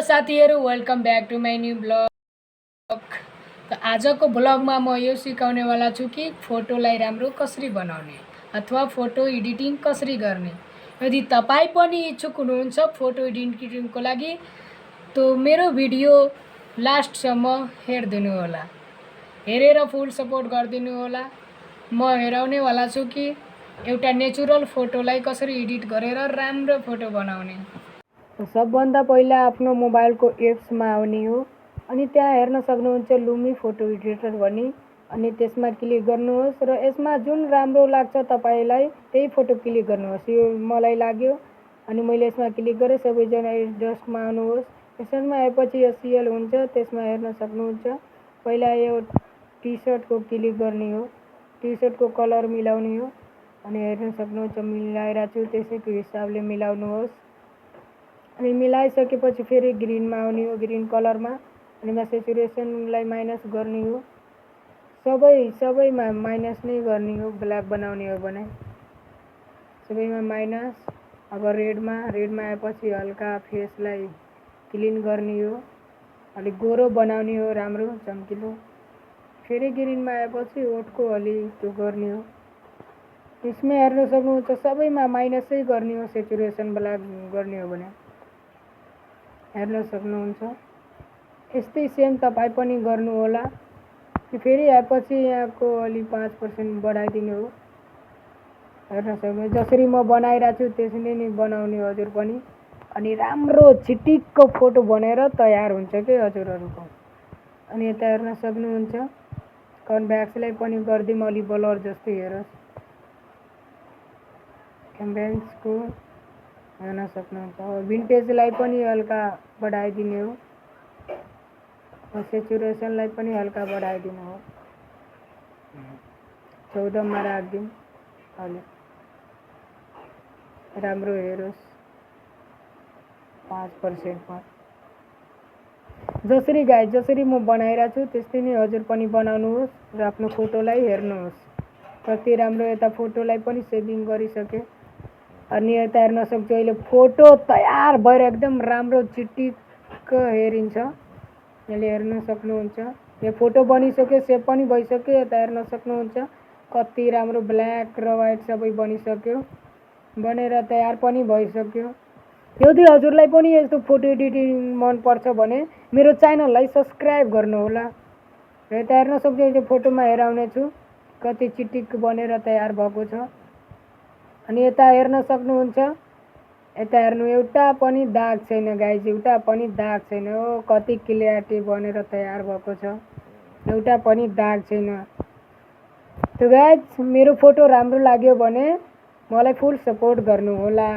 साथीहरु, welcome back to my new blog. तो आज को ब्लग में म यो सिकाउने वाला छु कि फोटोलाई राम्रो कसरी बनाउने अथवा फोटो एडिटिङ कसरी गर्ने। यदि तपाई पनि इच्छुक हुनुहुन्छ फोटो एडिटिङ को लागि तो मेरो भिडियो लास्टसम्म हेरिदिनु होला। हेरेर फुल सपोर्ट गरिदिनु होला। म हेराउने वाला छु कि एउटा नेचुरल फोटोलाई कसरी एडिट गरेर राम्रो फोटो बनाउने। सबभन्दा पहिला आफ्नो मोबाइलको एप्समा आउने हो अनि त्यहाँ हेर्न सक्नुहुन्छ लुमी फोटो एडिटर भनी अनि त्यसमा क्लिक गर्नुहोस् र यसमा जुन राम्रो लाग्छ तपाईलाई त्यही फोटो क्लिक गर्नुहोस्। यो मलाई लाग्यो अनि मैले यसमा क्लिक गरेँ। सबैजना एडजस्टमा आउनुहोस्। यसमा आएपछि एसएल हुन्छ त्यसमा हेर्न सक्नुहुन्छ। पहिला यो टी सर्टको क्लिक गर्ने हो। टी सर्टको कलर मिलाउने हो अनि हेर्न सक्नुहुन्छ मिलाएर छु त्यसैको हिसाबले मिलाउनुहोस्। अनि मिलाइसकेपछि फेरि ग्रीनमा आउने हो। ग्रीन कलरमा अनि सेचुरेसनलाई माइनस गर्ने हो। सबैमा माइनस नै गर्ने हो। ब्ल्याक बनाउने हो भने सबैमा माइनस। अब रेडमा आएपछि हल्का फेसलाई क्लिन गर्ने हो। अलिक गोरो बनाउने हो राम्रो चम्किलो। फेरि ग्रीनमा आएपछि ओठको अलि त्यो गर्ने हो। त्यसमै हेर्न सक्नुहुन्छ सबैमा माइनसै गर्ने हो। सेचुरेसन ब्ल्याक गर्ने हो भने हेर्न सक्नुहुन्छ। यस्तै सेम तपाई पनि गर्नु होला। फेरि आएपछि यहाँको अलि 5% बढाइदिनु हो। हेर्न सक्नुहुन्छ जसरी म बनाइरहेको छु त्यसरी नै बनाउने हजुर पनि अनि राम्रो चिटिक्क फोटो बनेर तयार हुन्छ के हजुरहरुको। अनि यता हेर्न सक्नुहुन्छ कन्भ्याक्सलाई पनि गर्दिम अलि ब्लर जस्तै हेरोस्। क्यानभासको हेर्न सक्नुहुन्छ। भिन्टेजलाई पनि हल्का बढाइदिने हो। सेचुरेसनलाई पनि हल्का बढाइदिनु हो। 14 मा राख्दिम अलि राम्रो हेरोस् 5% मा। जसरी म बनाइरहेको छु त्यस्तै नै हजुर पनि बनाउनुहोस् र आफ्नो फोटोलाई हेर्नुहोस् कति राम्रो। यता फोटोलाई पनि सेभिङ गरिसके अनि यता हेर्न सक्छ अहिले फोटो तयार भएर एकदम राम्रो चिटिक्क हेरिन्छ। यसले हेर्न सक्नुहुन्छ यो फोटो बनिसक्यो सेभ पनि भइसक्यो। यता हेर्न सक्नुहुन्छ कति राम्रो ब्ल्याक र व्हाइट सबै बनिसक्यो। बनेर तयार पनि भइसक्यो। यदि हजुरलाई पनि यस्तो फोटो एडिटिङ मन पर्छ भने मेरो च्यानललाई सब्स्क्राइब गर्नु होला। र यता हेर्न सक्नुहुन्छ यो फोटोमा हेराउने छु कति चिटिक्क बनेर तयार भएको छ। अनि यता हेर्न सक्नुहुन्छ यता हेर्नु एउटा पनि दाग छैन गाइज, एउटा पनि दाग छैन। ओ कति क्लियरिटी बनेर तयार भएको छ। एउटा पनि दाग छैन। तो गाइज मेरो फोटो राम्रो लाग्यो भने मलाई फुल सपोर्ट गर्नु होला।